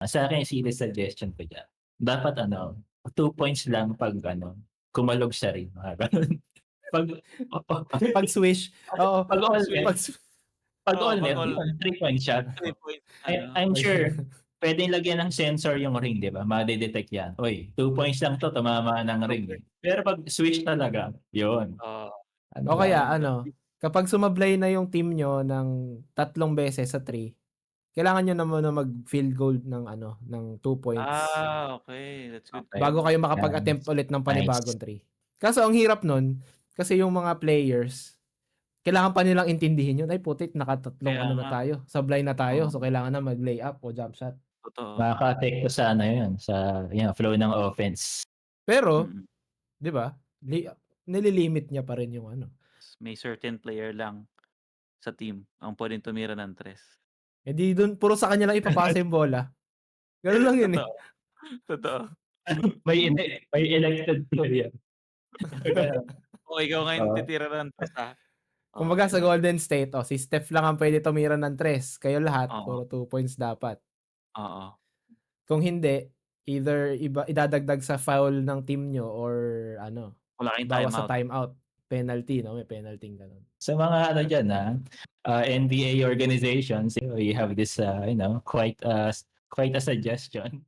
Sa akin serious suggestion ko diyan, dapat ano, 2 points lang 'pag ano, kumalog sa ring, mga gano'n. 'Pag oo, Pag swish, oo, 'pag all net pag swi 'pag Oo, all 'pag net, all yun 3 points siya. 3 points I'm sure puwedeng lagyan ng sensor yung ring, 'di ba, made-detect yan, "Uy, 2 points lang 'to, tumama ng ring, eh." Pero 'pag swish talaga, yun, Oo, ano o kaya lang. ano, kapag sumablay na yung team niyo ng 3 beses sa 3, kailangan niyo na muna mag-field goal ng ano, ng 2 points okey, that's good to Okey, bago know. kayo yan, makapag-attempt ulit ng nice. panibagong 3. Kaso ang hirap nun, kasi yung mga players, kailangan pa nilang intindihin yun, "Ay putik nakatatlong Kaya ano na nga, tayo, sablay na tayo, so Oo, kailangan na mag-layup o jump shot." totoo. makakaapekto sa ano yun, sa yan flow ng offense. Pero, Mm. 'di ba, nililimit niya pa rin yung ano. May certain player lang sa team ang puwedeng tumira ng tres. Eh, di dun puro sa kanya lang ipapasa yung bola, ganun lang yun, eh. Totoo, totoo. May elected player. Gano'n, Kung ikaw nga yung oo. titira ng tres, Kumbaga okey sa lang. Golden State, si Steph lang ang pwede tumira ng 3, kayo lahat Oo, puro 2 points dapat. oo. Kung hindi, either idadagdag sa foul ng team niyo or ano, Wala kayong bawas sa timeout. timeout, penalty 'no, may penalty gano'n. Sa mga ano diyan, NBA organizations, we have this, quite a suggestion.